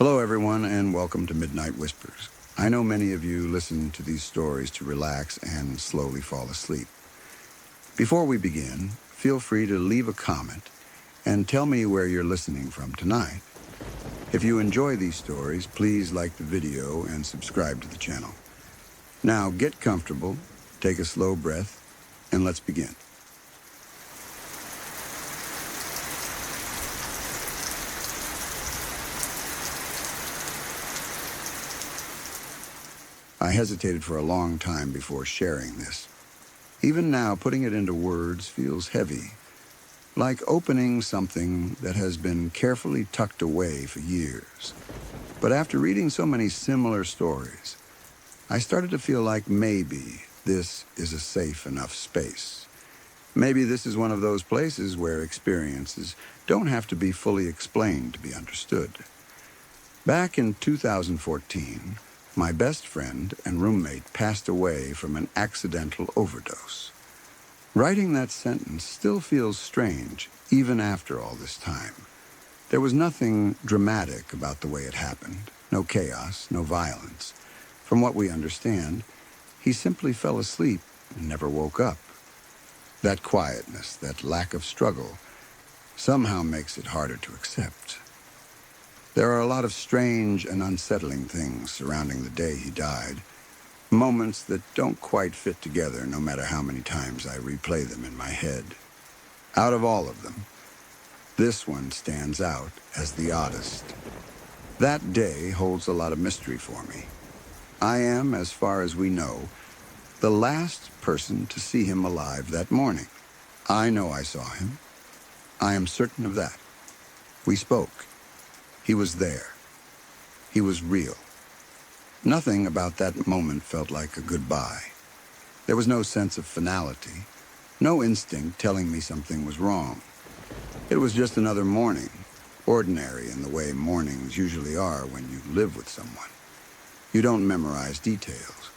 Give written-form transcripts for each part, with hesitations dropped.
Hello, everyone, and welcome to Midnight Whispers. I know many of you listen to these stories to relax and slowly fall asleep. Before we begin, feel free to leave a comment and tell me where you're listening from tonight. If you enjoy these stories, please like the video and subscribe to the channel. Now, get comfortable, take a slow breath, and let's begin. I hesitated for a long time before sharing this. Even now, putting it into words feels heavy, like opening something that has been carefully tucked away for years. But after reading so many similar stories, I started to feel like maybe this is a safe enough space. Maybe this is one of those places where experiences don't have to be fully explained to be understood. Back in 2014, my best friend and roommate passed away from an accidental overdose. Writing that sentence still feels strange, even after all this time. There was nothing dramatic about the way it happened. No chaos, no violence. From what we understand, he simply fell asleep and never woke up. That quietness, that lack of struggle, somehow makes it harder to accept. There are a lot of strange and unsettling things surrounding the day he died, moments that don't quite fit together no matter how many times I replay them in my head. Out of all of them, this one stands out as the oddest. That day holds a lot of mystery for me. I am, as far as we know, the last person to see him alive that morning. I know I saw him. I am certain of that. We spoke. He was there. He was real. Nothing about that moment felt like a goodbye. There was no sense of finality, no instinct telling me something was wrong. It was just another morning, ordinary in the way mornings usually are when you live with someone. You don't memorize details.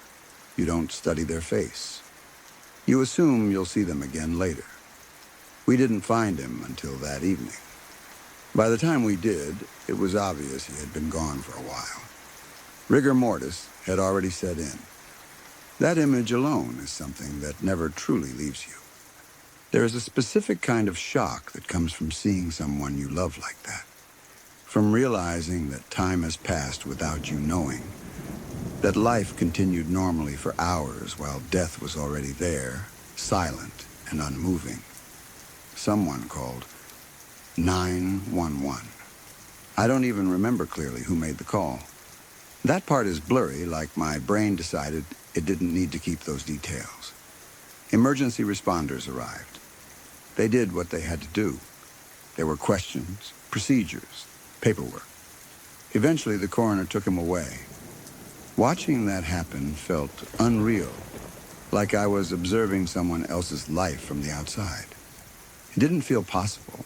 You don't study their face. You assume you'll see them again later. We didn't find him until that evening. By the time we did, it was obvious he had been gone for a while. Rigor mortis had already set in. That image alone is something that never truly leaves you. There is a specific kind of shock that comes from seeing someone you love like that, from realizing that time has passed without you knowing, that life continued normally for hours while death was already there, silent and unmoving. Someone called 911. I don't even remember clearly who made the call. That part is blurry, like my brain decided it didn't need to keep those details. Emergency responders arrived. They did what they had to do. There were questions, procedures, paperwork. Eventually, the coroner took him away. Watching that happen felt unreal, like I was observing someone else's life from the outside. It didn't feel possible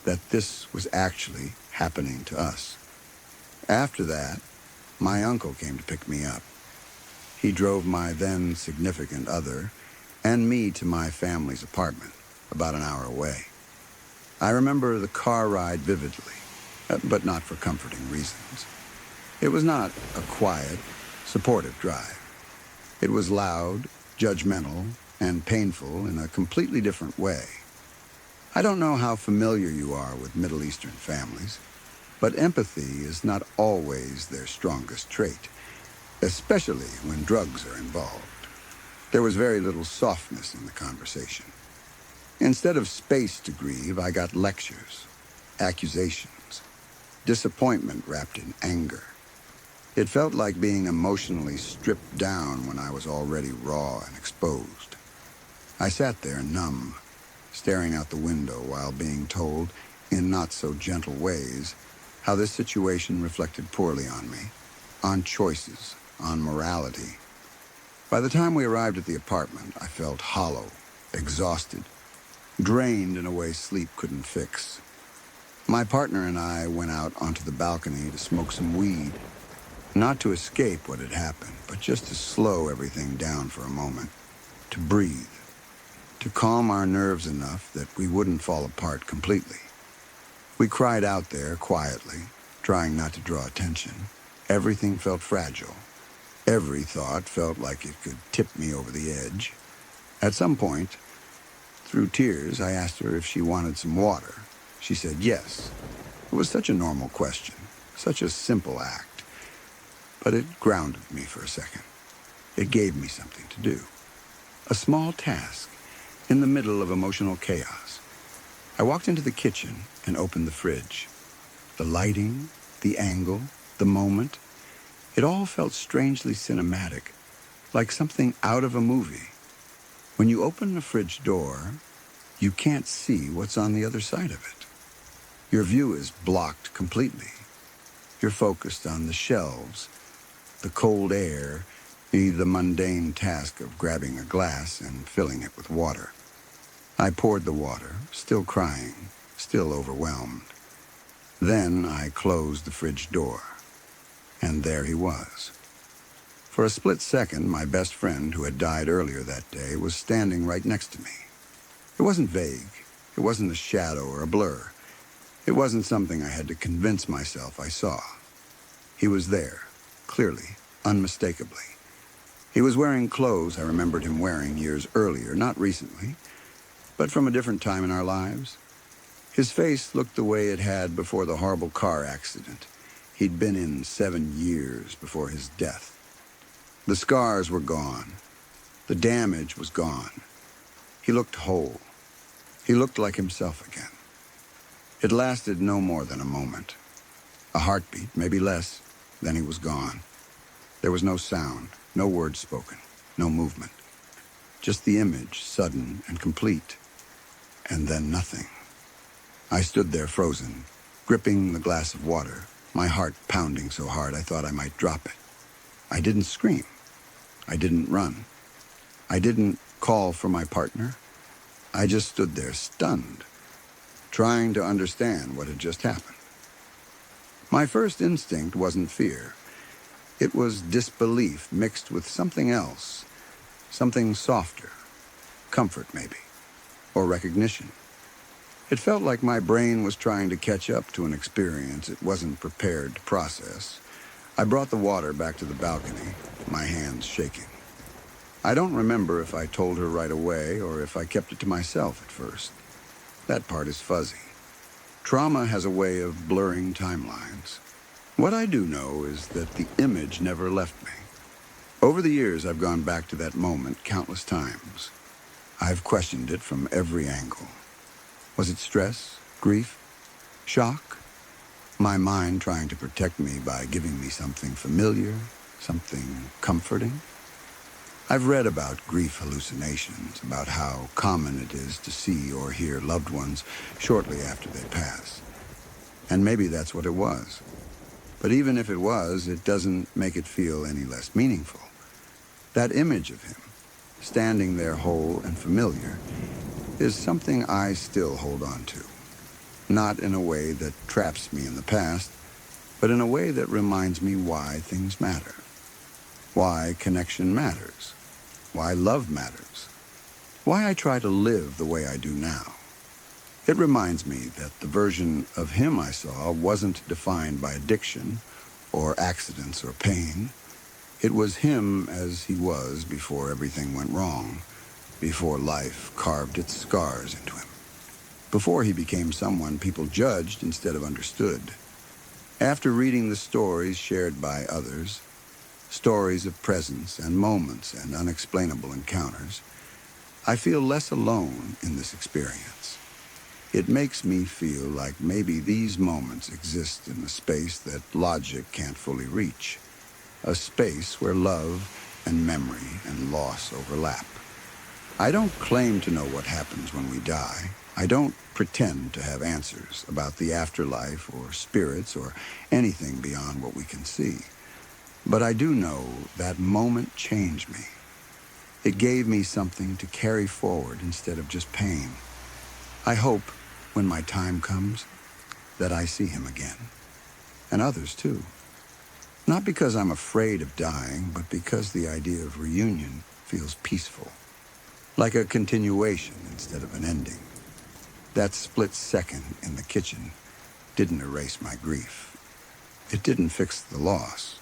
that this was actually happening to us. After that, my uncle came to pick me up. He drove my then significant other and me to my family's apartment, about an hour away. I remember the car ride vividly, but not for comforting reasons. It was not a quiet, supportive drive. It was loud, judgmental, and painful in a completely different way. I don't know how familiar you are with Middle Eastern families, but empathy is not always their strongest trait, especially when drugs are involved. There was very little softness in the conversation. Instead of space to grieve, I got lectures, accusations, disappointment wrapped in anger. It felt like being emotionally stripped down when I was already raw and exposed. I sat there numb, staring out the window while being told, in not-so-gentle ways, how this situation reflected poorly on me, on choices, on morality. By the time we arrived at the apartment, I felt hollow, exhausted, drained in a way sleep couldn't fix. My partner and I went out onto the balcony to smoke some weed, not to escape what had happened, but just to slow everything down for a moment, to breathe, to calm our nerves enough that we wouldn't fall apart completely. We cried out there quietly, trying not to draw attention. Everything felt fragile. Every thought felt like it could tip me over the edge. At some point, through tears, I asked her if she wanted some water. She said yes. It was such a normal question, such a simple act. But it grounded me for a second. It gave me something to do. A small task in the middle of emotional chaos. I walked into the kitchen and opened the fridge. The lighting, the angle, the moment, it all felt strangely cinematic, like something out of a movie. When you open the fridge door, you can't see what's on the other side of it. Your view is blocked completely. You're focused on the shelves, the cold air, the mundane task of grabbing a glass and filling it with water. I poured the water, still crying, still overwhelmed. Then I closed the fridge door, and there he was. For a split second, my best friend, who had died earlier that day, was standing right next to me. It wasn't vague. It wasn't a shadow or a blur. It wasn't something I had to convince myself I saw. He was there, clearly, unmistakably. He was wearing clothes I remembered him wearing years earlier, not recently, but from a different time in our lives. His face looked the way it had before the horrible car accident he'd been in 7 years before his death. The scars were gone. The damage was gone. He looked whole. He looked like himself again. It lasted no more than a moment. A heartbeat, maybe less, then he was gone. There was no sound, no words spoken, no movement. Just the image, sudden and complete. And then nothing. I stood there frozen, gripping the glass of water, my heart pounding so hard I thought I might drop it. I didn't scream. I didn't run. I didn't call for my partner. I just stood there stunned, trying to understand what had just happened. My first instinct wasn't fear. It was disbelief mixed with something else, something softer, comfort maybe, or recognition. It felt like my brain was trying to catch up to an experience it wasn't prepared to process. I brought the water back to the balcony, my hands shaking. I don't remember if I told her right away or if I kept it to myself at first. That part is fuzzy. Trauma has a way of blurring timelines. What I do know is that the image never left me. Over the years, I've gone back to that moment countless times. I've questioned it from every angle. Was it stress, grief, shock? My mind trying to protect me by giving me something familiar, something comforting? I've read about grief hallucinations, about how common it is to see or hear loved ones shortly after they pass. And maybe that's what it was. But even if it was, it doesn't make it feel any less meaningful. That image of him, standing there whole and familiar, is something I still hold on to. Not in a way that traps me in the past, but in a way that reminds me why things matter. Why connection matters. Why love matters. Why I try to live the way I do now. It reminds me that the version of him I saw wasn't defined by addiction or accidents or pain. It was him as he was before everything went wrong, before life carved its scars into him, before he became someone people judged instead of understood. After reading the stories shared by others, stories of presence and moments and unexplainable encounters, I feel less alone in this experience. It makes me feel like maybe these moments exist in a space that logic can't fully reach, a space where love and memory and loss overlap. I don't claim to know what happens when we die. I don't pretend to have answers about the afterlife or spirits or anything beyond what we can see. But I do know that moment changed me. It gave me something to carry forward instead of just pain. I hope, when my time comes, that I see him again. And others too. Not because I'm afraid of dying, but because the idea of reunion feels peaceful. Like a continuation instead of an ending. That split second in the kitchen didn't erase my grief. It didn't fix the loss,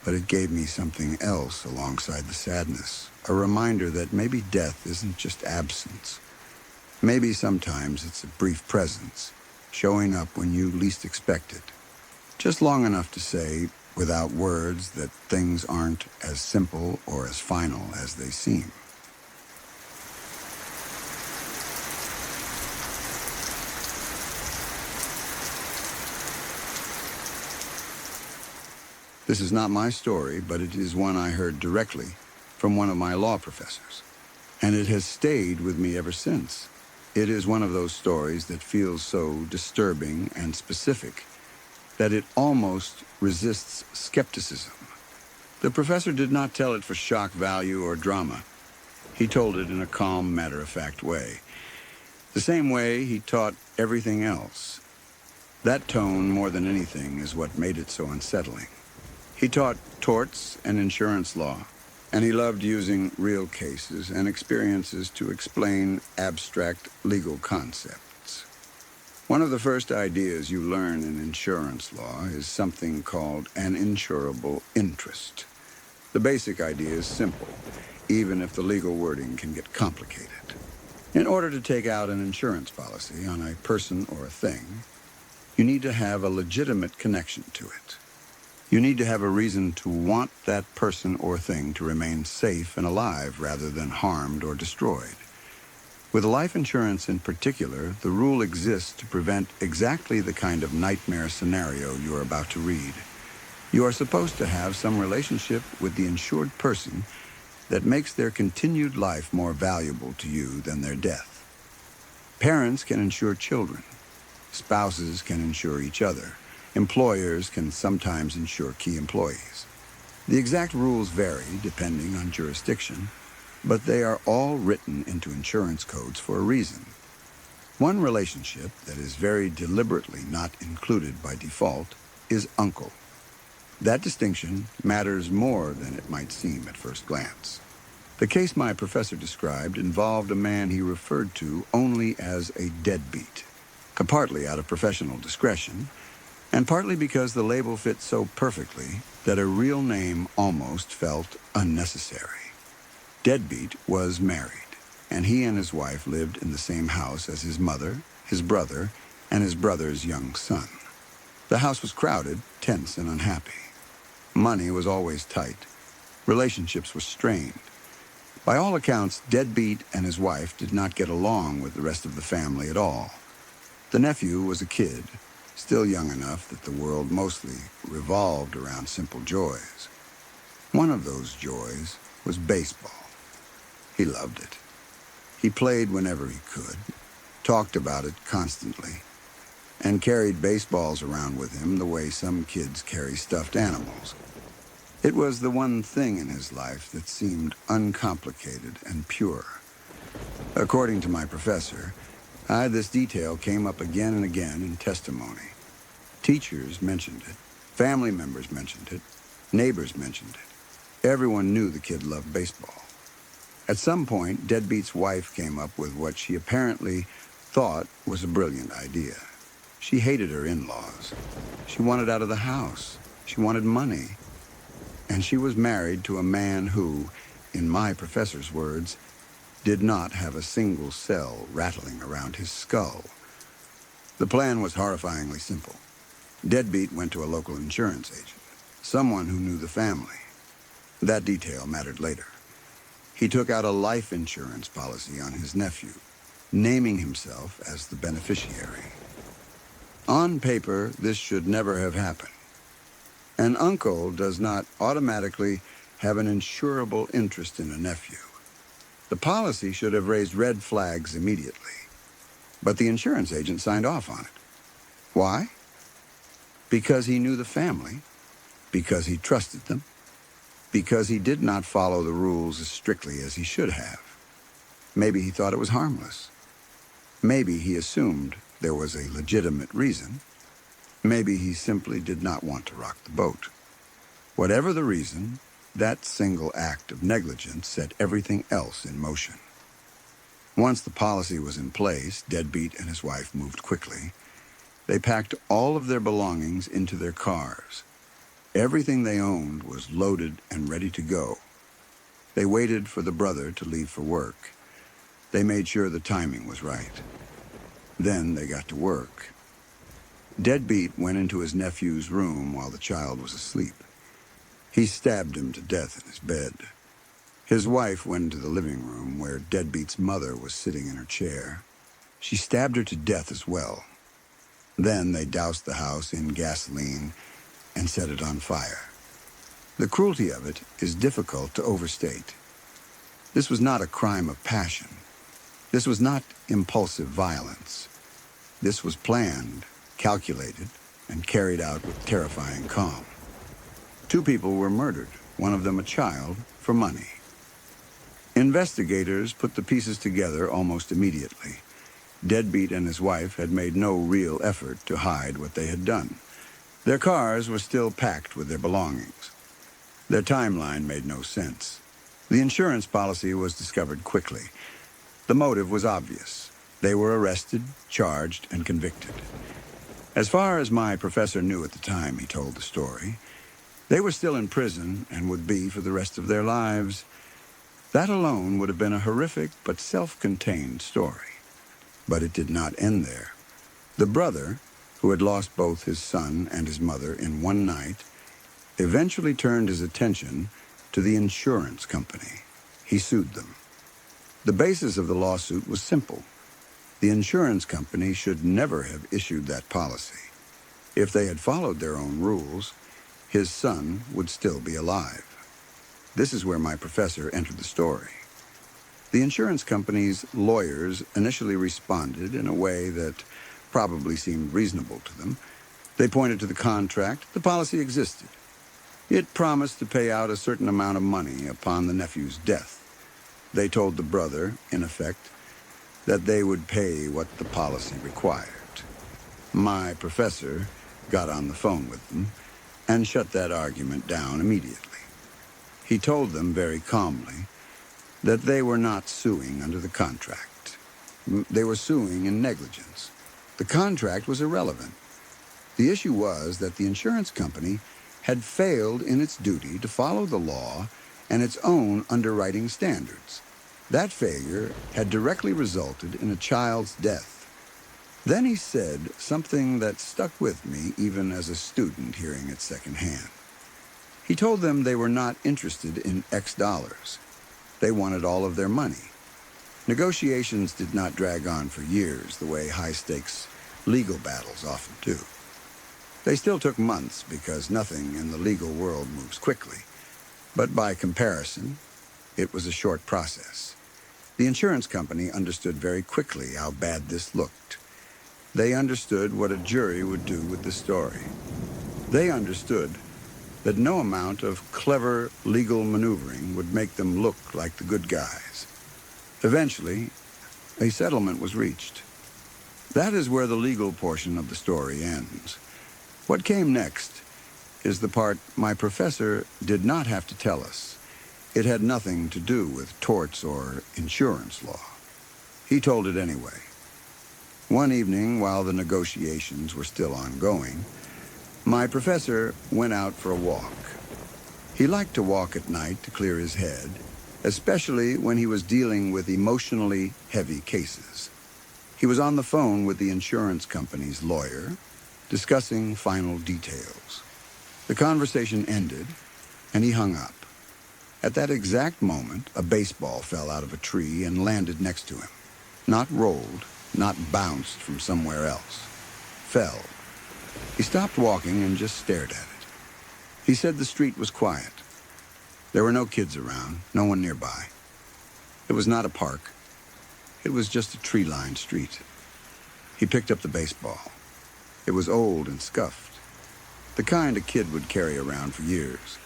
but it gave me something else alongside the sadness, a reminder that maybe death isn't just absence. Maybe sometimes it's a brief presence, showing up when you least expect it. Just long enough to say, without words, that things aren't as simple or as final as they seem. This is not my story, but it is one I heard directly from one of my law professors, and it has stayed with me ever since. It is one of those stories that feels so disturbing and specific that it almost resists skepticism. The professor did not tell it for shock value or drama. He told it in a calm, matter-of-fact way. The same way he taught everything else. That tone, more than anything, is what made it so unsettling. He taught torts and insurance law, and he loved using real cases and experiences to explain abstract legal concepts. One of the first ideas you learn in insurance law is something called an insurable interest. The basic idea is simple, even if the legal wording can get complicated. In order to take out an insurance policy on a person or a thing, you need to have a legitimate connection to it. You need to have a reason to want that person or thing to remain safe and alive rather than harmed or destroyed. With life insurance in particular, the rule exists to prevent exactly the kind of nightmare scenario you are about to read. You are supposed to have some relationship with the insured person that makes their continued life more valuable to you than their death. Parents can insure children. Spouses can insure each other. Employers can sometimes insure key employees. The exact rules vary depending on jurisdiction, but they are all written into insurance codes for a reason. One relationship that is very deliberately not included by default is uncle. That distinction matters more than it might seem at first glance. The case my professor described involved a man he referred to only as a deadbeat, partly out of professional discretion, and partly because the label fit so perfectly that a real name almost felt unnecessary. Deadbeat was married, and he and his wife lived in the same house as his mother, his brother, and his brother's young son. The house was crowded, tense, and unhappy. Money was always tight. Relationships were strained. By all accounts, Deadbeat and his wife did not get along with the rest of the family at all. The nephew was a kid, still young enough that the world mostly revolved around simple joys. One of those joys was baseball. He loved it. He played whenever he could, talked about it constantly, and carried baseballs around with him the way some kids carry stuffed animals. It was the one thing in his life that seemed uncomplicated and pure. According to my professor, this detail came up again and again in testimony. Teachers mentioned it, family members mentioned it, neighbors mentioned it. Everyone knew the kid loved baseball. At some point, Deadbeat's wife came up with what she apparently thought was a brilliant idea. She hated her in-laws. She wanted out of the house. She wanted money. And she was married to a man who, in my professor's words, did not have a single cell rattling around his skull. The plan was horrifyingly simple. Deadbeat went to a local insurance agent, someone who knew the family. That detail mattered later. He took out a life insurance policy on his nephew, naming himself as the beneficiary. On paper, this should never have happened. An uncle does not automatically have an insurable interest in a nephew. The policy should have raised red flags immediately, but the insurance agent signed off on it. Why? Because he knew the family, because he trusted them, because he did not follow the rules as strictly as he should have. Maybe he thought it was harmless. Maybe he assumed there was a legitimate reason. Maybe he simply did not want to rock the boat. Whatever the reason, that single act of negligence set everything else in motion. Once the policy was in place, Deadbeat and his wife moved quickly. They packed all of their belongings into their cars. Everything they owned was loaded and ready to go. They waited for the brother to leave for work. They made sure the timing was right. Then they got to work. Deadbeat went into his nephew's room while the child was asleep. He stabbed him to death in his bed. His wife went into the living room where Deadbeat's mother was sitting in her chair. She stabbed her to death as well. Then they doused the house in gasoline and set it on fire. The cruelty of it is difficult to overstate. This was not a crime of passion. This was not impulsive violence. This was planned, calculated, and carried out with terrifying calm. 2 people were murdered, one of them a child, for money. Investigators put the pieces together almost immediately. Deadbeat and his wife had made no real effort to hide what they had done. Their cars were still packed with their belongings. Their timeline made no sense. The insurance policy was discovered quickly. The motive was obvious. They were arrested, charged, and convicted. As far as my professor knew at the time he told the story, they were still in prison and would be for the rest of their lives. That alone would have been a horrific but self-contained story. But it did not end there. The brother, who had lost both his son and his mother in one night, eventually turned his attention to the insurance company. He sued them. The basis of the lawsuit was simple. The insurance company should never have issued that policy. If they had followed their own rules, his son would still be alive. This is where my professor entered the story. The insurance company's lawyers initially responded in a way that probably seemed reasonable to them. They pointed to the contract. The policy existed. It promised to pay out a certain amount of money upon the nephew's death. They told the brother, in effect, that they would pay what the policy required. My professor got on the phone with them and shut that argument down immediately. He told them very calmly that they were not suing under the contract. They were suing in negligence. The contract was irrelevant. The issue was that the insurance company had failed in its duty to follow the law and its own underwriting standards. That failure had directly resulted in a child's death. Then he said something that stuck with me even as a student hearing it secondhand. He told them they were not interested in X dollars. They wanted all of their money. Negotiations did not drag on for years the way high-stakes legal battles often do. They still took months because nothing in the legal world moves quickly. But by comparison, it was a short process. The insurance company understood very quickly how bad this looked. They understood what a jury would do with the story. They understood that no amount of clever legal maneuvering would make them look like the good guys. Eventually, a settlement was reached. That is where the legal portion of the story ends. What came next is the part my professor did not have to tell us. It had nothing to do with torts or insurance law. He told it anyway. One evening, while the negotiations were still ongoing, my professor went out for a walk. He liked to walk at night to clear his head, especially when he was dealing with emotionally heavy cases. He was on the phone with the insurance company's lawyer, discussing final details. The conversation ended, and he hung up. At that exact moment, a baseball fell out of a tree and landed next to him. Not rolled, not bounced from somewhere else. Fell. He stopped walking and just stared at it. He said the street was quiet. There were no kids around, no one nearby. It was not a park. It was just a tree-lined street. He picked up the baseball. It was old and scuffed, the kind a kid would carry around for years.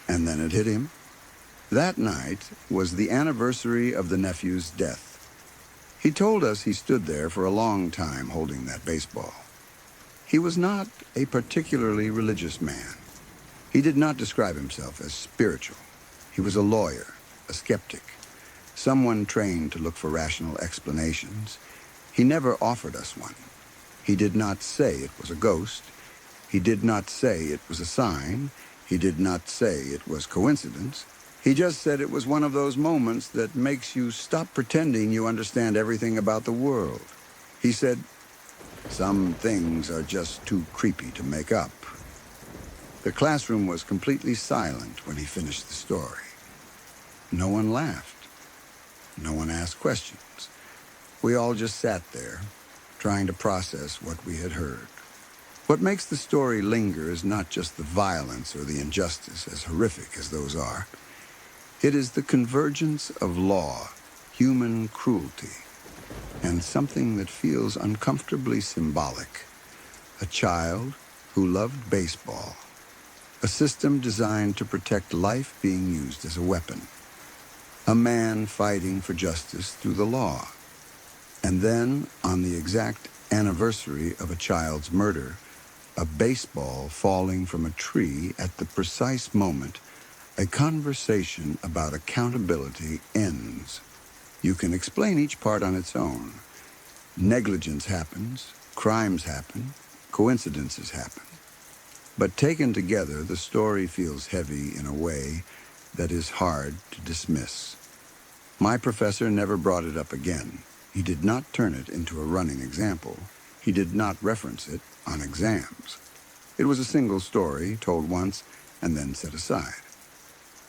And then it hit him. That night was the anniversary of the nephew's death. He told us he stood there for a long time holding that baseball. He was not a particularly religious man. He did not describe himself as spiritual. He was a lawyer, a skeptic, someone trained to look for rational explanations. He never offered us one. He did not say it was a ghost. He did not say it was a sign. He did not say it was coincidence. He just said it was one of those moments that makes you stop pretending you understand everything about the world. He said, "Some things are just too creepy to make up." The classroom was completely silent when he finished the story. No one laughed. No one asked questions. We all just sat there, trying to process what we had heard. What makes the story linger is not just the violence or the injustice, as horrific as those are. It is the convergence of law, human cruelty, and something that feels uncomfortably symbolic. A child who loved baseball. A system designed to protect life being used as a weapon. A man fighting for justice through the law. And then, on the exact anniversary of a child's murder, a baseball falling from a tree at the precise moment a conversation about accountability ends. You can explain each part on its own. Negligence happens, crimes happen, coincidences happen. But taken together, the story feels heavy in a way that is hard to dismiss. My professor never brought it up again. He did not turn it into a running example. He did not reference it on exams. It was a single story, told once and then set aside.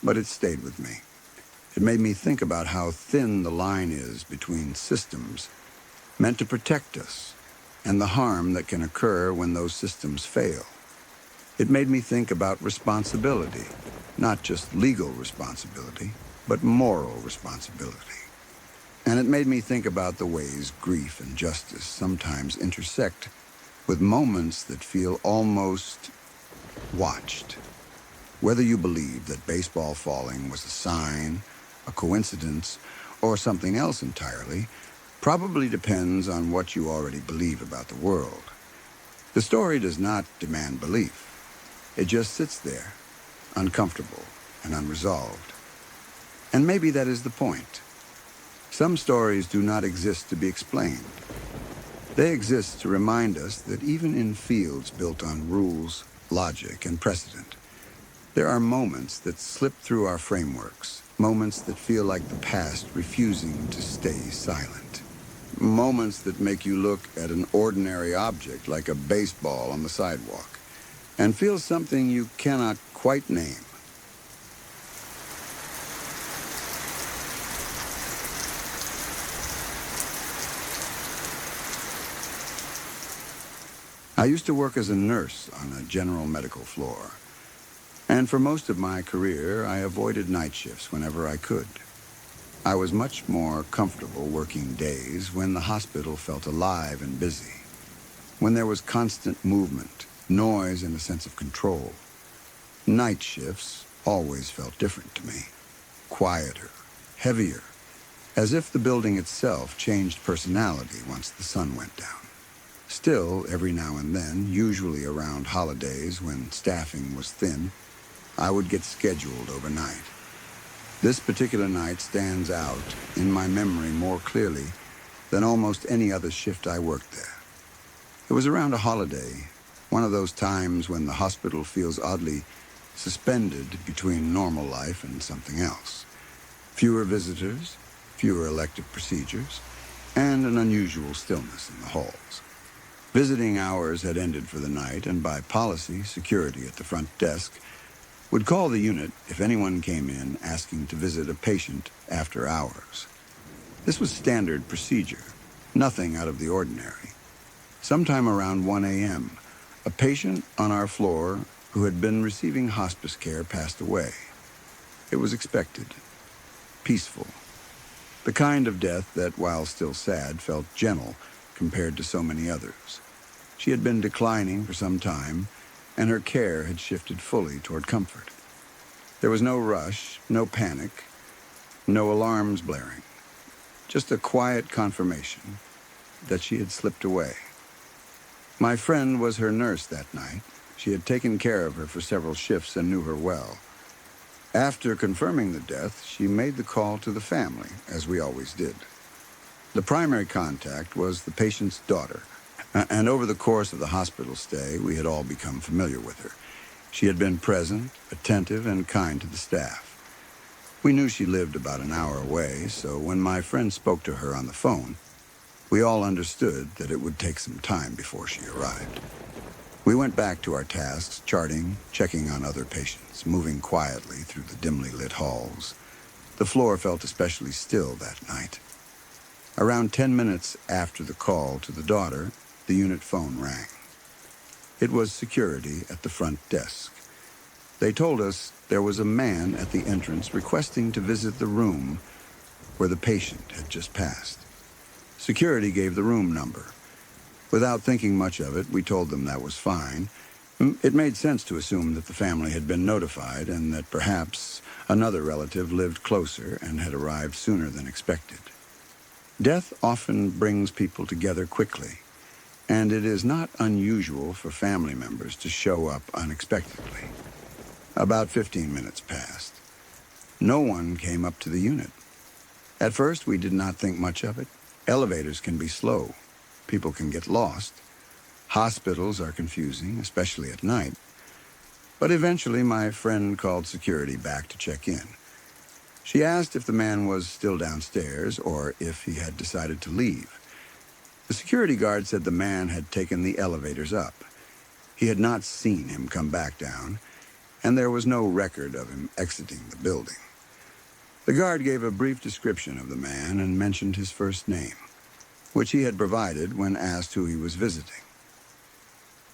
But it stayed with me. It made me think about how thin the line is between systems meant to protect us and the harm that can occur when those systems fail. It made me think about responsibility, not just legal responsibility, but moral responsibility. And it made me think about the ways grief and justice sometimes intersect with moments that feel almost watched. Whether you believe that baseball falling was a sign, a coincidence, or something else entirely, probably depends on what you already believe about the world. The story does not demand belief. It just sits there, uncomfortable and unresolved. And maybe that is the point. Some stories do not exist to be explained. They exist to remind us that even in fields built on rules, logic, and precedent, there are moments that slip through our frameworks, moments that feel like the past refusing to stay silent. Moments that make you look at an ordinary object like a baseball on the sidewalk and feel something you cannot quite name. I used to work as a nurse on a general medical floor. And for most of my career, I avoided night shifts whenever I could. I was much more comfortable working days when the hospital felt alive and busy, when there was constant movement, noise, and a sense of control. Night shifts always felt different to me, quieter, heavier, as if the building itself changed personality once the sun went down. Still, every now and then, usually around holidays when staffing was thin, I would get scheduled overnight. This particular night stands out in my memory more clearly than almost any other shift I worked there. It was around a holiday, one of those times when the hospital feels oddly suspended between normal life and something else. Fewer visitors, fewer elective procedures, and an unusual stillness in the halls. Visiting hours had ended for the night, and by policy, security at the front desk would call the unit if anyone came in asking to visit a patient after hours. This was standard procedure, nothing out of the ordinary. Sometime around 1 a.m., a patient on our floor who had been receiving hospice care passed away. It was expected, peaceful, the kind of death that, while still sad, felt gentle compared to so many others. She had been declining for some time, and her care had shifted fully toward comfort. There was no rush, no panic, no alarms blaring, just a quiet confirmation that she had slipped away. My friend was her nurse that night. She had taken care of her for several shifts and knew her well. After confirming the death, she made the call to the family, as we always did. The primary contact was the patient's daughter, And over the course of the hospital stay, we had all become familiar with her. She had been present, attentive, and kind to the staff. We knew she lived about an hour away, so when my friend spoke to her on the phone, we all understood that it would take some time before she arrived. We went back to our tasks, charting, checking on other patients, moving quietly through the dimly lit halls. The floor felt especially still that night. Around 10 minutes after the call to the daughter, the unit phone rang. It was security at the front desk. They told us there was a man at the entrance requesting to visit the room where the patient had just passed. Security gave the room number. Without thinking much of it, we told them that was fine. It made sense to assume that the family had been notified and that perhaps another relative lived closer and had arrived sooner than expected. Death often brings people together quickly, and it is not unusual for family members to show up unexpectedly. About 15 minutes passed. No one came up to the unit. At first, we did not think much of it. Elevators can be slow. People can get lost. Hospitals are confusing, especially at night. But eventually, my friend called security back to check in. She asked if the man was still downstairs or if he had decided to leave. The security guard said the man had taken the elevators up. He had not seen him come back down, and there was no record of him exiting the building. The guard gave a brief description of the man and mentioned his first name, which he had provided when asked who he was visiting.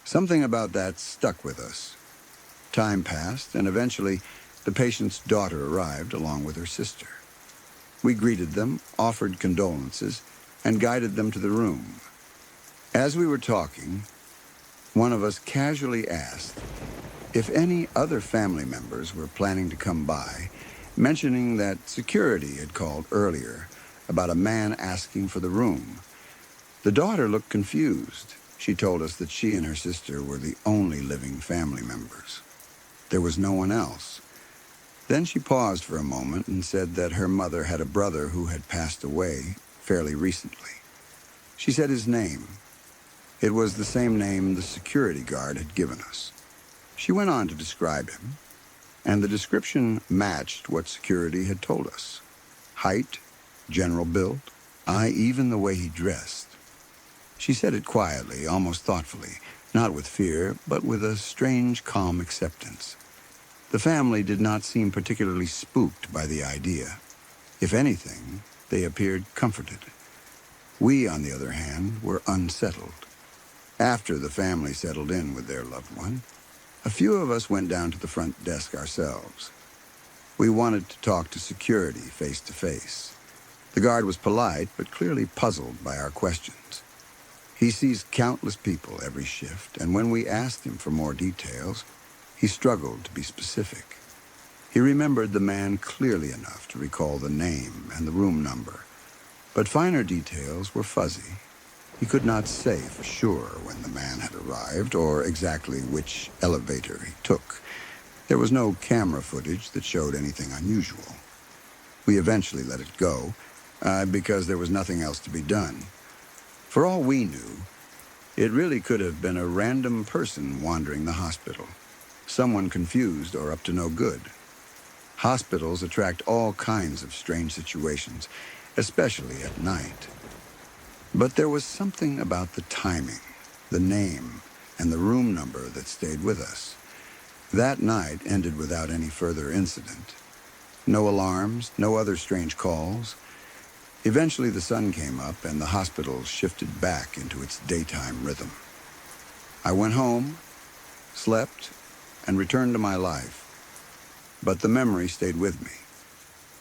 Something about that stuck with us. Time passed, and eventually the patient's daughter arrived along with her sister. We greeted them, offered condolences, and guided them to the room. As we were talking, one of us casually asked if any other family members were planning to come by, mentioning that security had called earlier about a man asking for the room. The daughter looked confused. She told us that she and her sister were the only living family members. There was no one else. Then she paused for a moment and said that her mother had a brother who had passed away fairly recently. She said his name. It was the same name the security guard had given us. She went on to describe him, and the description matched what security had told us. Height, general build, even the way he dressed. She said it quietly, almost thoughtfully, not with fear, but with a strange, calm acceptance. The family did not seem particularly spooked by the idea. If anything, they appeared comforted. We, on the other hand, were unsettled. After the family settled in with their loved one, a few of us went down to the front desk ourselves. We wanted to talk to security face to face. The guard was polite, but clearly puzzled by our questions. He sees countless people every shift, and when we asked him for more details, he struggled to be specific. He remembered the man clearly enough to recall the name and the room number, but finer details were fuzzy. He could not say for sure when the man had arrived or exactly which elevator he took. There was no camera footage that showed anything unusual. We eventually let it go, because there was nothing else to be done. For all we knew, it really could have been a random person wandering the hospital, someone confused or up to no good. Hospitals attract all kinds of strange situations, especially at night. But there was something about the timing, the name, and the room number that stayed with us. That night ended without any further incident. No alarms, no other strange calls. Eventually the sun came up and the hospital shifted back into its daytime rhythm. I went home, slept, and returned to my life. But the memory stayed with me.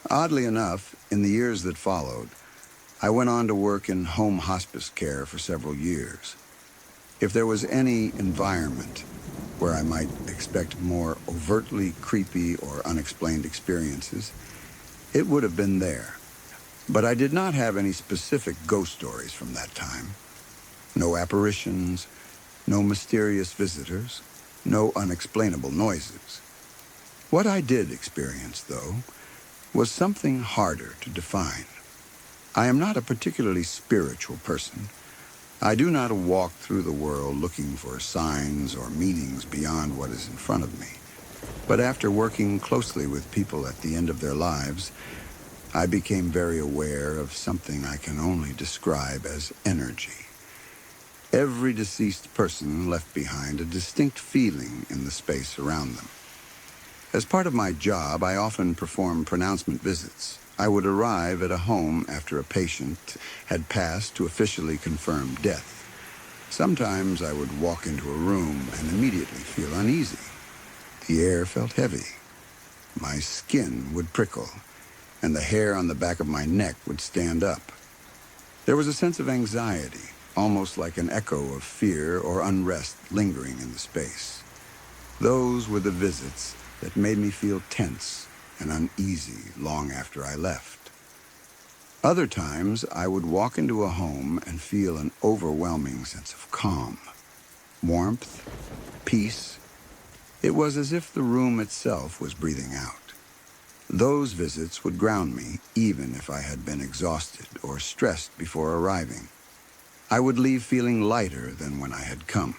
Oddly enough, in the years that followed, I went on to work in home hospice care for several years. If there was any environment where I might expect more overtly creepy or unexplained experiences, it would have been there. But I did not have any specific ghost stories from that time. No apparitions, no mysterious visitors, no unexplainable noises. What I did experience, though, was something harder to define. I am not a particularly spiritual person. I do not walk through the world looking for signs or meanings beyond what is in front of me. But after working closely with people at the end of their lives, I became very aware of something I can only describe as energy. Every deceased person left behind a distinct feeling in the space around them. As part of my job, I often perform pronouncement visits. I would arrive at a home after a patient had passed to officially confirm death. Sometimes I would walk into a room and immediately feel uneasy. The air felt heavy. My skin would prickle, and the hair on the back of my neck would stand up. There was a sense of anxiety, almost like an echo of fear or unrest lingering in the space. Those were the visits that made me feel tense and uneasy long after I left. Other times, I would walk into a home and feel an overwhelming sense of calm, warmth, peace. It was as if the room itself was breathing out. Those visits would ground me, even if I had been exhausted or stressed before arriving. I would leave feeling lighter than when I had come.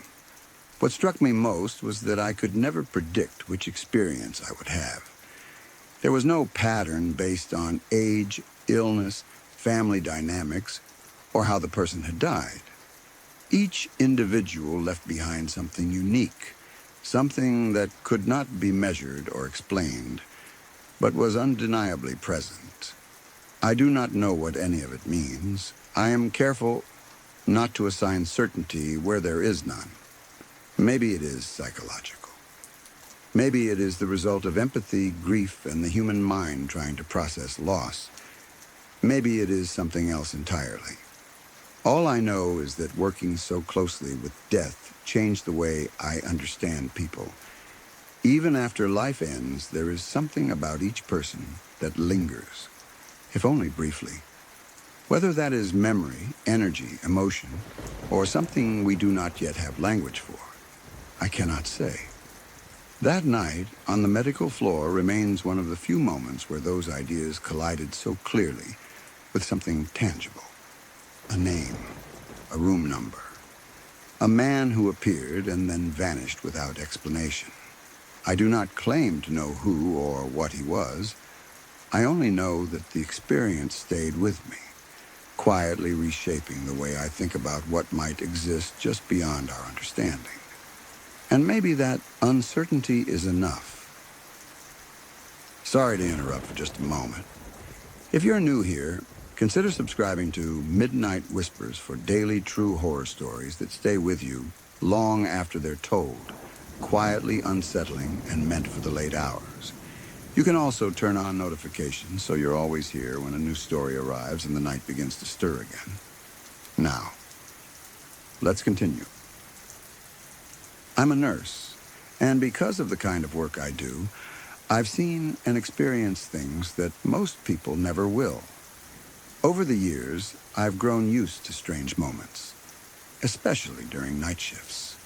What struck me most was that I could never predict which experience I would have. There was no pattern based on age, illness, family dynamics, or how the person had died. Each individual left behind something unique, something that could not be measured or explained, but was undeniably present. I do not know what any of it means. I am careful not to assign certainty where there is none. Maybe it is psychological. Maybe it is the result of empathy, grief, and the human mind trying to process loss. Maybe it is something else entirely. All I know is that working so closely with death changed the way I understand people. Even after life ends, there is something about each person that lingers, if only briefly. Whether that is memory, energy, emotion, or something we do not yet have language for, I cannot say. That night, on the medical floor, remains one of the few moments where those ideas collided so clearly with something tangible. A name, a room number, a man who appeared and then vanished without explanation. I do not claim to know who or what he was. I only know that the experience stayed with me, quietly reshaping the way I think about what might exist just beyond our understanding. And maybe that uncertainty is enough. Sorry to interrupt for just a moment. If you're new here, consider subscribing to Midnight Whispers for daily true horror stories that stay with you long after they're told, quietly unsettling and meant for the late hours. You can also turn on notifications so you're always here when a new story arrives and the night begins to stir again. Now, let's continue. I'm a nurse, and because of the kind of work I do, I've seen and experienced things that most people never will. Over the years, I've grown used to strange moments, especially during night shifts.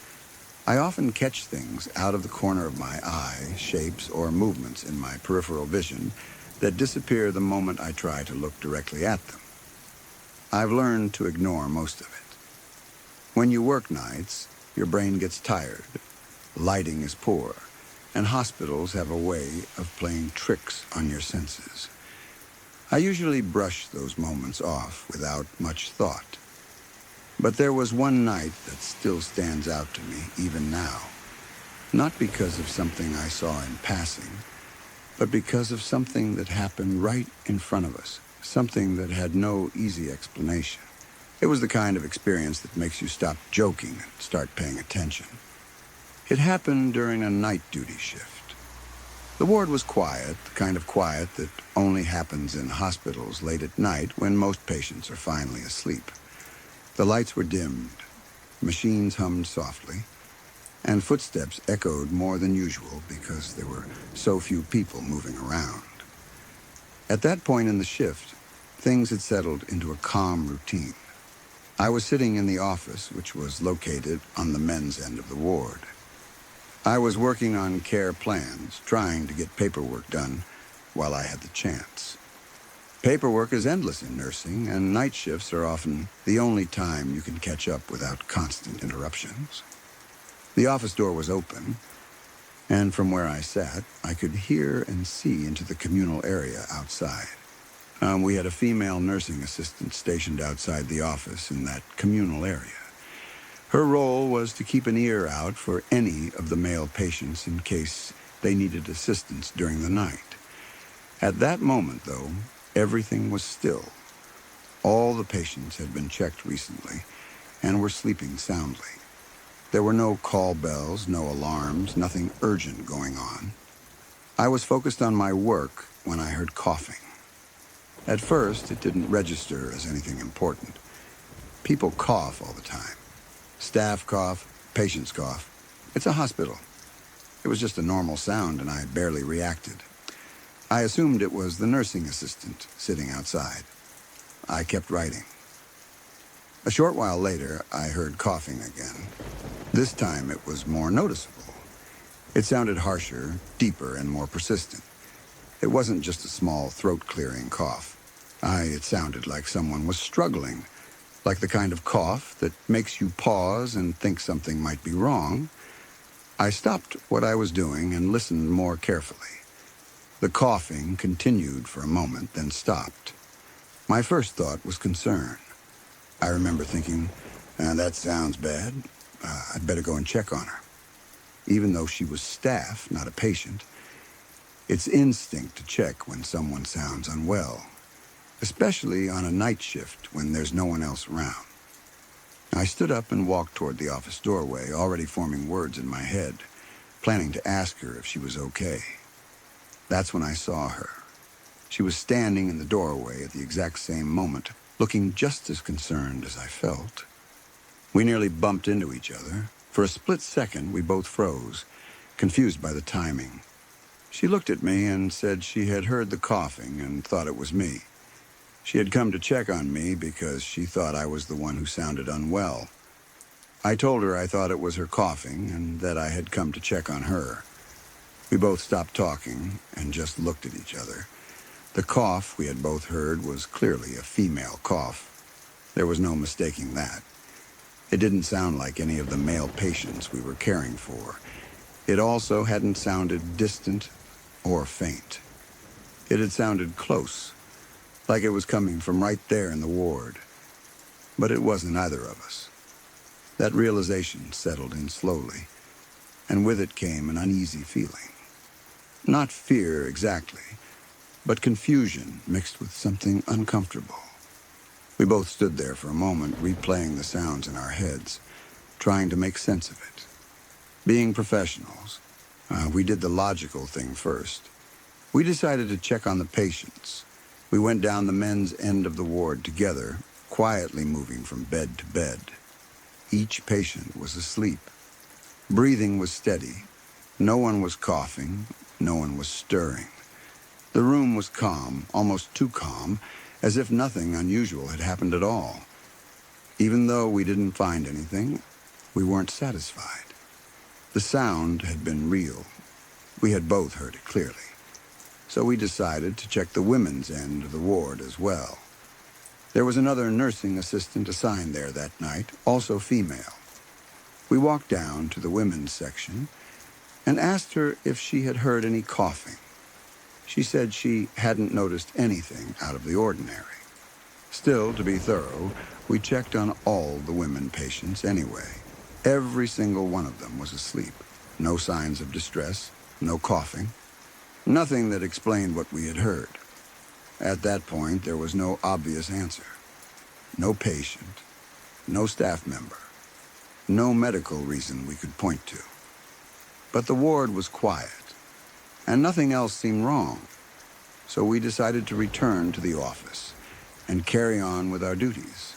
I often catch things out of the corner of my eye, shapes or movements in my peripheral vision that disappear the moment I try to look directly at them. I've learned to ignore most of it. When you work nights, your brain gets tired, lighting is poor, and hospitals have a way of playing tricks on your senses. I usually brush those moments off without much thought. But there was one night that still stands out to me even now, not because of something I saw in passing, but because of something that happened right in front of us, something that had no easy explanation. It was the kind of experience that makes you stop joking and start paying attention. It happened during a night duty shift. The ward was quiet, the kind of quiet that only happens in hospitals late at night when most patients are finally asleep. The lights were dimmed, machines hummed softly, and footsteps echoed more than usual because there were so few people moving around. At that point in the shift, things had settled into a calm routine. I was sitting in the office, which was located on the men's end of the ward. I was working on care plans, trying to get paperwork done while I had the chance. Paperwork is endless in nursing, and night shifts are often the only time you can catch up without constant interruptions. The office door was open, and from where I sat, I could hear and see into the communal area outside. We had a female nursing assistant stationed outside the office in that communal area. Her role was to keep an ear out for any of the male patients in case they needed assistance during the night. At that moment, though, everything was still. All the patients had been checked recently and were sleeping soundly. There were no call bells, no alarms, nothing urgent going on. I was focused on my work when I heard coughing. At first, it didn't register as anything important. People cough all the time. Staff cough, patients cough. It's a hospital. It was just a normal sound, and I barely reacted. I assumed it was the nursing assistant sitting outside. I kept writing. A short while later, I heard coughing again. This time, it was more noticeable. It sounded harsher, deeper, and more persistent. It wasn't just a small throat-clearing cough. It sounded like someone was struggling, like the kind of cough that makes you pause and think something might be wrong. I stopped what I was doing and listened more carefully. The coughing continued for a moment, then stopped. My first thought was concern. I remember thinking, that sounds bad. I'd better go and check on her. Even though she was staff, not a patient, it's instinct to check when someone sounds unwell, especially on a night shift when there's no one else around. I stood up and walked toward the office doorway, already forming words in my head, planning to ask her if she was okay. That's when I saw her. She was standing in the doorway at the exact same moment, looking just as concerned as I felt. We nearly bumped into each other. For a split second, we both froze, confused by the timing. She looked at me and said she had heard the coughing and thought it was me. She had come to check on me because she thought I was the one who sounded unwell. I told her I thought it was her coughing and that I had come to check on her. We both stopped talking and just looked at each other. The cough we had both heard was clearly a female cough. There was no mistaking that. It didn't sound like any of the male patients we were caring for. It also hadn't sounded distant or faint. It had sounded close, like it was coming from right there in the ward. But it wasn't either of us. That realization settled in slowly, and with it came an uneasy feeling. Not fear exactly, but confusion mixed with something uncomfortable. We both stood there for a moment, replaying the sounds in our heads, trying to make sense of it. Being professionals, we did the logical thing first. We decided to check on the patients. We went down the men's end of the ward together, quietly moving from bed to bed. Each patient was asleep. Breathing was steady. No one was coughing. No one was stirring. The room was calm, almost too calm, as if nothing unusual had happened at all. Even though we didn't find anything, we weren't satisfied. The sound had been real. We had both heard it clearly. So we decided to check the women's end of the ward as well. There was another nursing assistant assigned there that night, also female. We walked down to the women's section and asked her if she had heard any coughing. She said she hadn't noticed anything out of the ordinary. Still, to be thorough, we checked on all the women patients anyway. Every single one of them was asleep. No signs of distress, no coughing. Nothing that explained what we had heard. At that point, there was no obvious answer. No patient, no staff member, no medical reason we could point to. But the ward was quiet, and nothing else seemed wrong. So we decided to return to the office and carry on with our duties.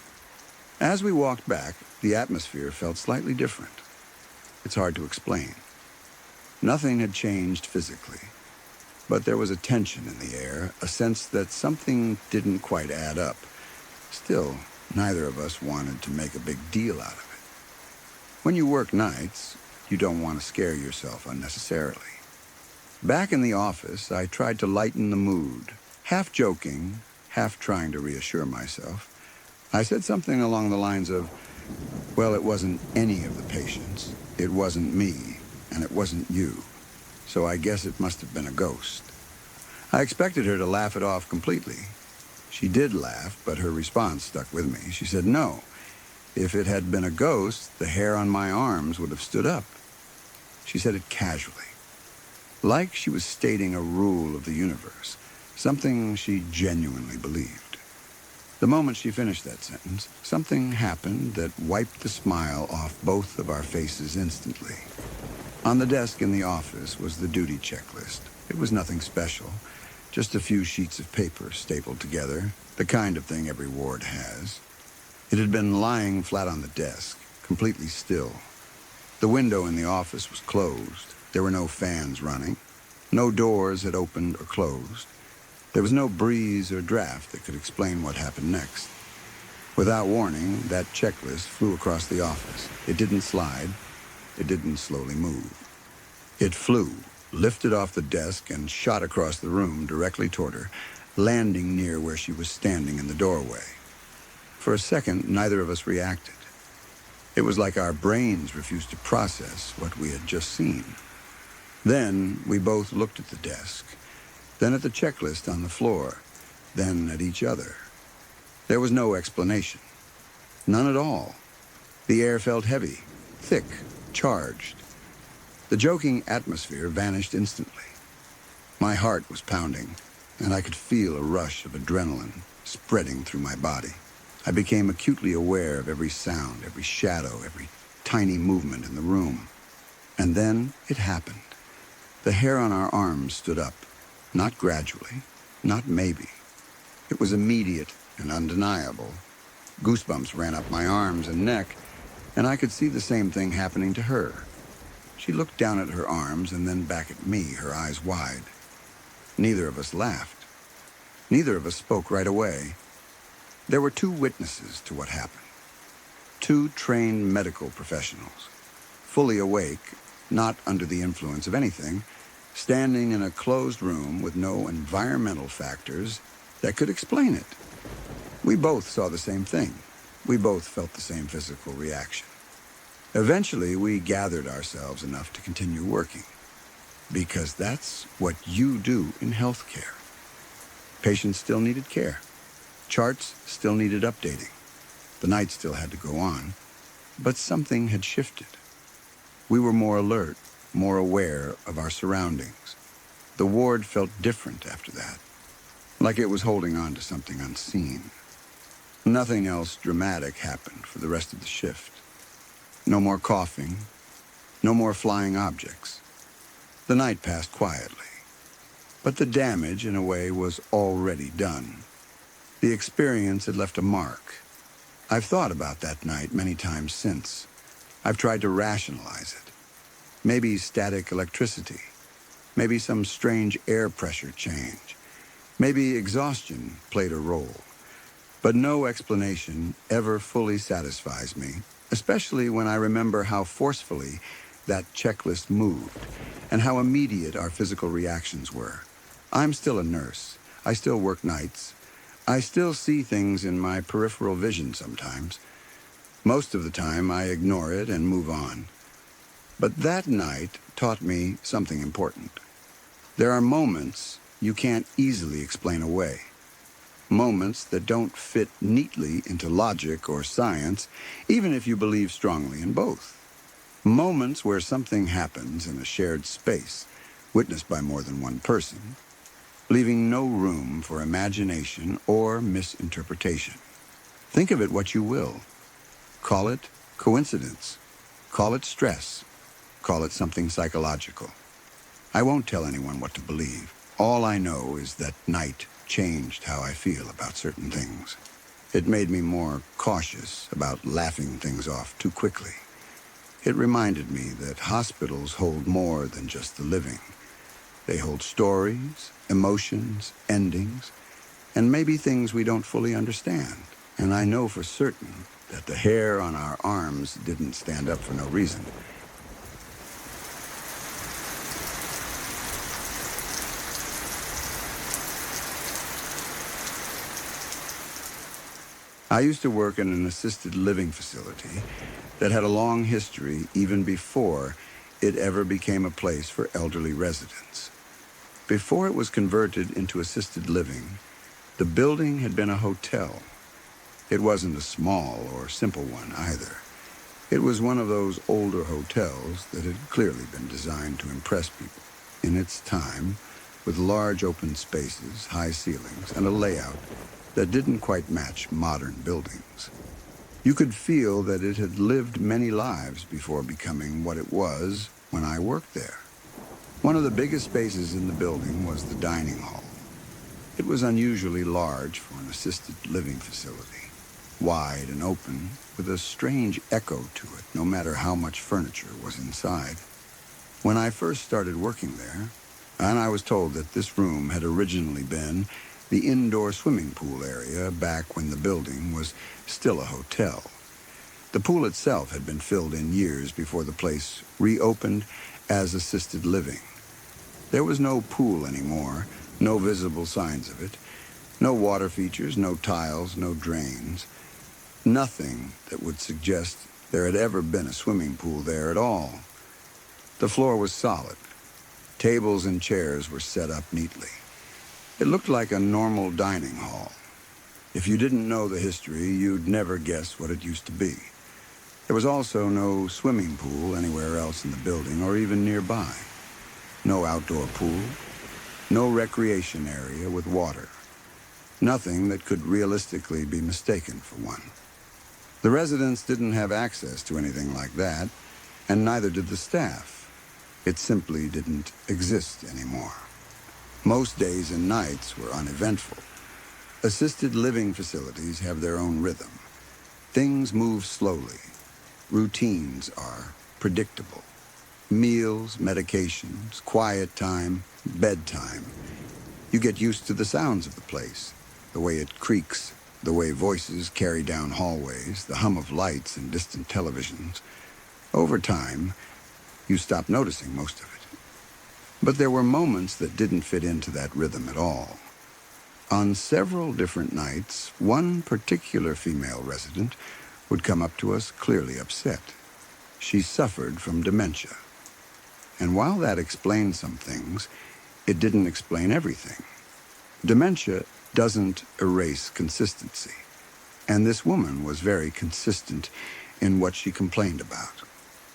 As we walked back, the atmosphere felt slightly different. It's hard to explain. Nothing had changed physically, but there was a tension in the air, a sense that something didn't quite add up. Still, neither of us wanted to make a big deal out of it. When you work nights, you don't want to scare yourself unnecessarily. Back in the office, I tried to lighten the mood, half joking, half trying to reassure myself. I said something along the lines of, well, it wasn't any of the patients. It wasn't me, and it wasn't you. So I guess it must have been a ghost. I expected her to laugh it off completely. She did laugh, but her response stuck with me. She said, no, if it had been a ghost, the hair on my arms would have stood up. She said it casually, like she was stating a rule of the universe, something she genuinely believed. The moment she finished that sentence, something happened that wiped the smile off both of our faces instantly. On the desk in the office was the duty checklist. It was nothing special, just a few sheets of paper stapled together, the kind of thing every ward has. It had been lying flat on the desk, completely still. The window in the office was closed. There were no fans running. No doors had opened or closed. There was no breeze or draft that could explain what happened next. Without warning, that checklist flew across the office. It didn't slide. It didn't slowly move. It flew, lifted off the desk, and shot across the room directly toward her, landing near where she was standing in the doorway. For a second, neither of us reacted. It was like our brains refused to process what we had just seen. Then we both looked at the desk, then at the checklist on the floor, then at each other. There was no explanation. None at all. The air felt heavy, thick, charged. The joking atmosphere vanished instantly. My heart was pounding, and I could feel a rush of adrenaline spreading through my body. I became acutely aware of every sound, every shadow, every tiny movement in the room. And then it happened. The hair on our arms stood up, not gradually, not maybe. It was immediate and undeniable. Goosebumps ran up my arms and neck, and I could see the same thing happening to her. She looked down at her arms and then back at me, her eyes wide. Neither of us laughed. Neither of us spoke right away. There were two witnesses to what happened. Two trained medical professionals, fully awake, not under the influence of anything, standing in a closed room with no environmental factors that could explain it. We both saw the same thing. We both felt the same physical reaction. Eventually, we gathered ourselves enough to continue working, because that's what you do in healthcare. Patients still needed care. Charts still needed updating. The night still had to go on, but something had shifted. We were more alert, more aware of our surroundings. The ward felt different after that, like it was holding on to something unseen. Nothing else dramatic happened for the rest of the shift. No more coughing, no more flying objects. The night passed quietly, but the damage, in a way, was already done. The experience had left a mark. I've thought about that night many times since. I've tried to rationalize it. Maybe static electricity. Maybe some strange air pressure change. Maybe exhaustion played a role. But no explanation ever fully satisfies me, especially when I remember how forcefully that checklist moved and how immediate our physical reactions were. I'm still a nurse. I still work nights. I still see things in my peripheral vision sometimes. Most of the time, I ignore it and move on. But that night taught me something important. There are moments you can't easily explain away. Moments that don't fit neatly into logic or science, even if you believe strongly in both. Moments where something happens in a shared space, witnessed by more than one person, leaving no room for imagination or misinterpretation. Think of it what you will. Call it coincidence. Call it stress. Call it something psychological. I won't tell anyone what to believe. All I know is that night changed how I feel about certain things. It made me more cautious about laughing things off too quickly. It reminded me that hospitals hold more than just the living. They hold stories, emotions, endings, and maybe things we don't fully understand. And I know for certain that the hair on our arms didn't stand up for no reason. I used to work in an assisted living facility that had a long history even before it ever became a place for elderly residents. Before it was converted into assisted living, the building had been a hotel. It wasn't a small or simple one either. It was one of those older hotels that had clearly been designed to impress people in its time, with large open spaces, high ceilings, and a layout that didn't quite match modern buildings. You could feel that it had lived many lives before becoming what it was when I worked there. One of the biggest spaces in the building was the dining hall. It was unusually large for an assisted living facility, wide and open, with a strange echo to it, no matter how much furniture was inside. When I first started working there, and I was told that this room had originally been the indoor swimming pool area back when the building was still a hotel. The pool itself had been filled in years before the place reopened as assisted living. There was no pool anymore, no visible signs of it, no water features, no tiles, no drains. Nothing that would suggest there had ever been a swimming pool there at all. The floor was solid. Tables and chairs were set up neatly. It looked like a normal dining hall. If you didn't know the history, you'd never guess what it used to be. There was also no swimming pool anywhere else in the building or even nearby. No outdoor pool, no recreation area with water. Nothing that could realistically be mistaken for one. The residents didn't have access to anything like that, and neither did the staff. It simply didn't exist anymore. Most days and nights were uneventful. Assisted living facilities have their own rhythm. Things move slowly. Routines are predictable. Meals, medications, quiet time, bedtime. You get used to the sounds of the place, the way it creaks, the way voices carry down hallways, the hum of lights and distant televisions. Over time, you stop noticing most of it. But there were moments that didn't fit into that rhythm at all. On several different nights, one particular female resident would come up to us clearly upset. She suffered from dementia. And while that explained some things, it didn't explain everything. Dementia doesn't erase consistency. And this woman was very consistent in what she complained about.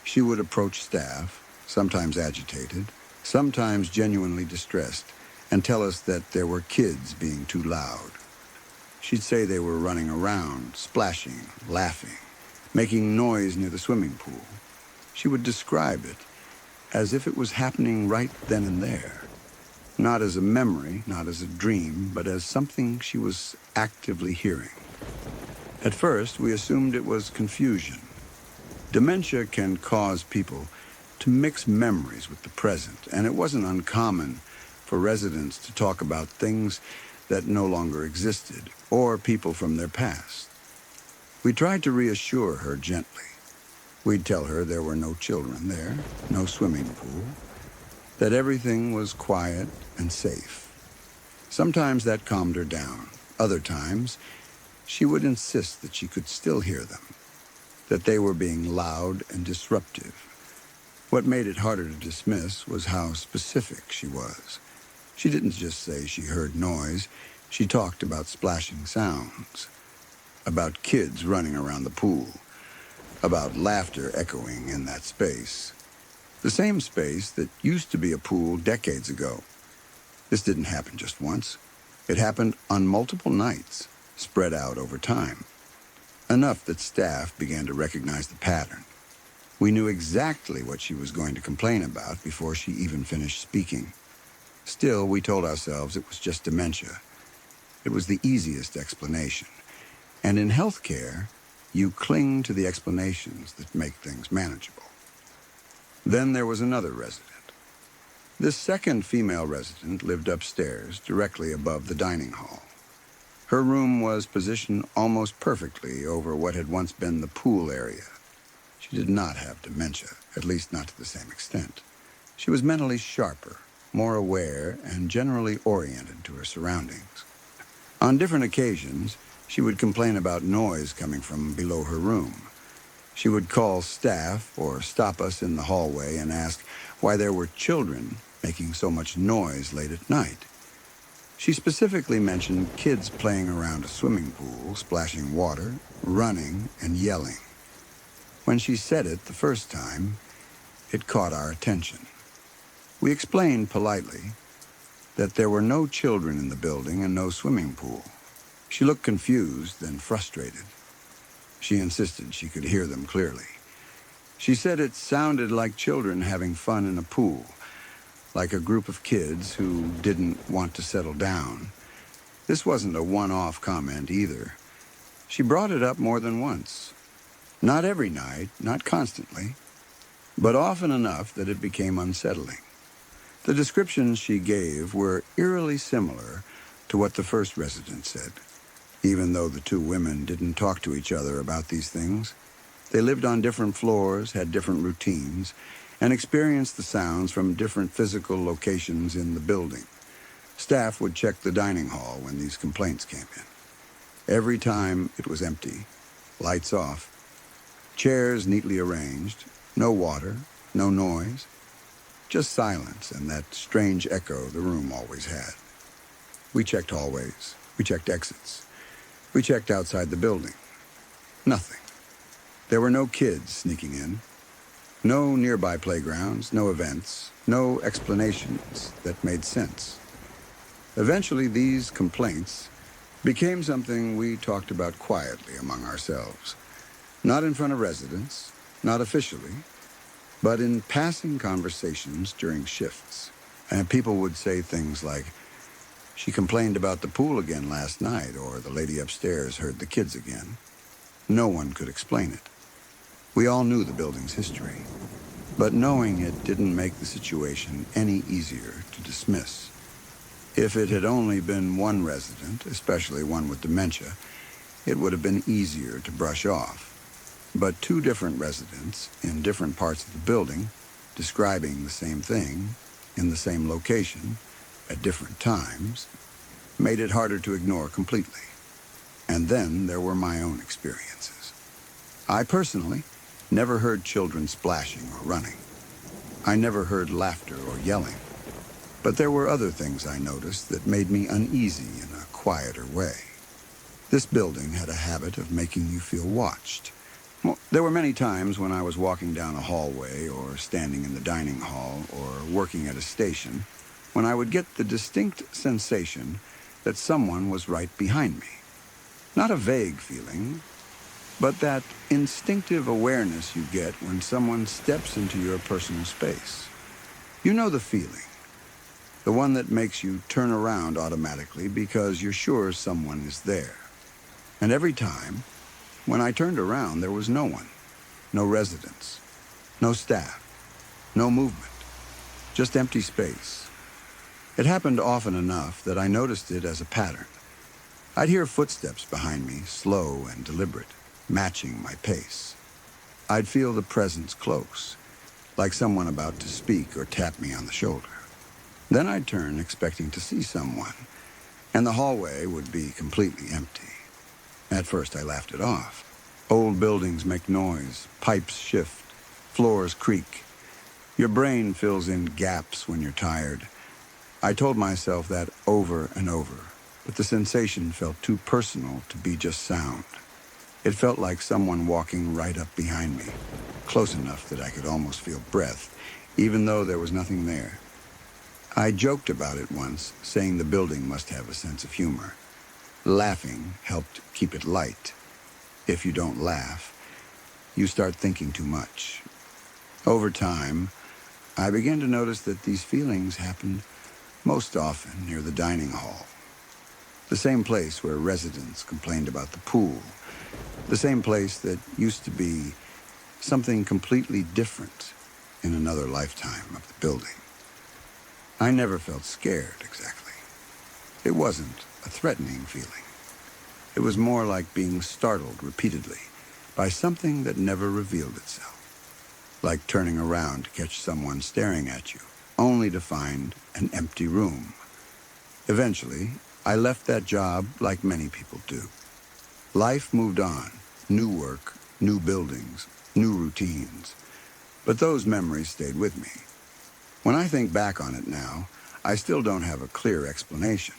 She would approach staff, sometimes agitated, sometimes genuinely distressed, and tell us that there were kids being too loud. She'd say they were running around, splashing, laughing, making noise near the swimming pool. She would describe it as if it was happening right then and there. Not as a memory, not as a dream, but as something she was actively hearing. At first, we assumed it was confusion. Dementia can cause people to mix memories with the present, and it wasn't uncommon for residents to talk about things that no longer existed, or people from their past. We tried to reassure her gently. We'd tell her there were no children there, no swimming pool, that everything was quiet and safe. Sometimes that calmed her down. Other times, she would insist that she could still hear them, that they were being loud and disruptive. What made it harder to dismiss was how specific she was. She didn't just say she heard noise. She talked about splashing sounds, about kids running around the pool, about laughter echoing in that space. The same space that used to be a pool decades ago. This didn't happen just once. It happened on multiple nights, spread out over time. Enough that staff began to recognize the pattern. We knew exactly what she was going to complain about before she even finished speaking. Still, we told ourselves it was just dementia. It was the easiest explanation. And in healthcare, you cling to the explanations that make things manageable. Then there was another resident. This second female resident lived upstairs, directly above the dining hall. Her room was positioned almost perfectly over what had once been the pool area. She did not have dementia, at least not to the same extent. She was mentally sharper, more aware, and generally oriented to her surroundings. On different occasions, she would complain about noise coming from below her room. She would call staff or stop us in the hallway and ask why there were children making so much noise late at night. She specifically mentioned kids playing around a swimming pool, splashing water, running, and yelling. When she said it the first time, it caught our attention. We explained politely that there were no children in the building and no swimming pool. She looked confused and frustrated. She insisted she could hear them clearly. She said it sounded like children having fun in a pool, like a group of kids who didn't want to settle down. This wasn't a one-off comment either. She brought it up more than once. Not every night, not constantly, but often enough that it became unsettling. The descriptions she gave were eerily similar to what the first resident said. Even though the two women didn't talk to each other about these things, they lived on different floors, had different routines, and experienced the sounds from different physical locations in the building. Staff would check the dining hall when these complaints came in. Every time it was empty, lights off, chairs neatly arranged, no water, no noise, just silence and that strange echo the room always had. We checked hallways, we checked exits, we checked outside the building. Nothing. There were no kids sneaking in, no nearby playgrounds, no events, no explanations that made sense. Eventually, these complaints became something we talked about quietly among ourselves. Not in front of residents, not officially, but in passing conversations during shifts. And people would say things like, "She complained about the pool again last night," or "The lady upstairs heard the kids again." No one could explain it. We all knew the building's history, but knowing it didn't make the situation any easier to dismiss. If it had only been one resident, especially one with dementia, it would have been easier to brush off. But two different residents in different parts of the building, describing the same thing, in the same location, at different times, made it harder to ignore completely. And then there were my own experiences. I personally never heard children splashing or running. I never heard laughter or yelling. But there were other things I noticed that made me uneasy in a quieter way. This building had a habit of making you feel watched. Well, there were many times when I was walking down a hallway or standing in the dining hall or working at a station when I would get the distinct sensation that someone was right behind me. Not a vague feeling, but that instinctive awareness you get when someone steps into your personal space. You know the feeling, the one that makes you turn around automatically because you're sure someone is there. And every time, when I turned around, there was no one, no residents, no staff, no movement, just empty space. It happened often enough that I noticed it as a pattern. I'd hear footsteps behind me, slow and deliberate, matching my pace. I'd feel the presence close, like someone about to speak or tap me on the shoulder. Then I'd turn, expecting to see someone, and the hallway would be completely empty. At first, I laughed it off. Old buildings make noise, pipes shift, floors creak. Your brain fills in gaps when you're tired. I told myself that over and over, but the sensation felt too personal to be just sound. It felt like someone walking right up behind me, close enough that I could almost feel breath, even though there was nothing there. I joked about it once, saying the building must have a sense of humor. Laughing helped keep it light. If you don't laugh, you start thinking too much. Over time, I began to notice that these feelings happened most often near the dining hall. The same place where residents complained about the pool. The same place that used to be something completely different in another lifetime of the building. I never felt scared, exactly. It wasn't a threatening feeling. It was more like being startled repeatedly by something that never revealed itself. Like turning around to catch someone staring at you, only to find an empty room. Eventually, I left that job like many people do. Life moved on. New work, new buildings, new routines. But those memories stayed with me. When I think back on it now, I still don't have a clear explanation.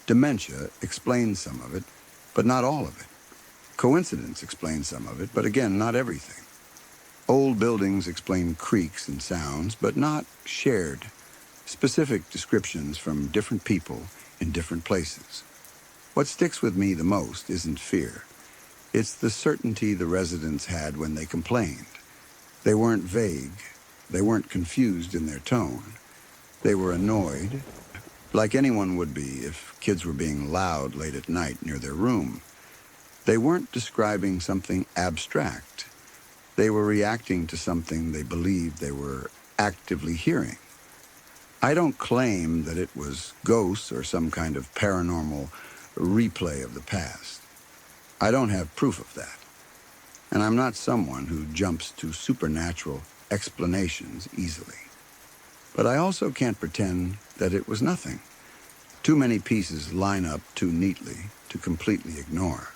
Dementia explains some of it, but not all of it. Coincidence explains some of it, but again, not everything. Old buildings explain creaks and sounds, but not shared, specific descriptions from different people in different places. What sticks with me the most isn't fear. It's the certainty the residents had when they complained. They weren't vague. They weren't confused in their tone. They were annoyed, like anyone would be if kids were being loud late at night near their room. They weren't describing something abstract. They were reacting to something they believed they were actively hearing. I don't claim that it was ghosts or some kind of paranormal replay of the past. I don't have proof of that. And I'm not someone who jumps to supernatural explanations easily. But I also can't pretend that it was nothing. Too many pieces line up too neatly to completely ignore.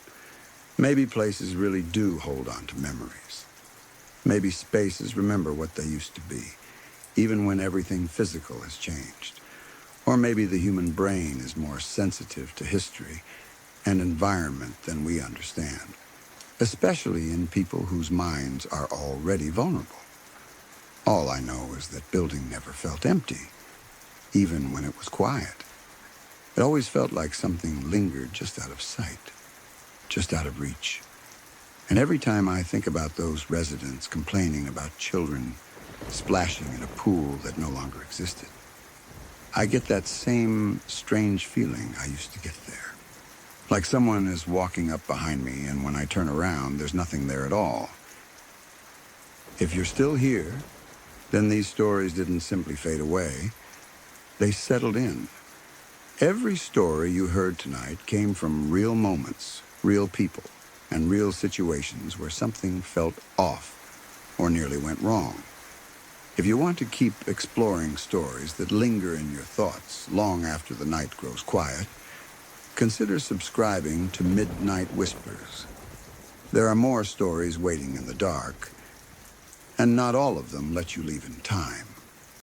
Maybe places really do hold on to memories. Maybe spaces remember what they used to be, even when everything physical has changed. Or maybe the human brain is more sensitive to history and environment than we understand, especially in people whose minds are already vulnerable. All I know is that building never felt empty, even when it was quiet. It always felt like something lingered just out of sight, just out of reach. And every time I think about those residents complaining about children splashing in a pool that no longer existed, I get that same strange feeling I used to get there. Like someone is walking up behind me, and when I turn around, there's nothing there at all. If you're still here, then these stories didn't simply fade away. They settled in. Every story you heard tonight came from real moments, real people, and real situations where something felt off or nearly went wrong. If you want to keep exploring stories that linger in your thoughts long after the night grows quiet, consider subscribing to Midnight Whispers. There are more stories waiting in the dark, and not all of them let you leave in time.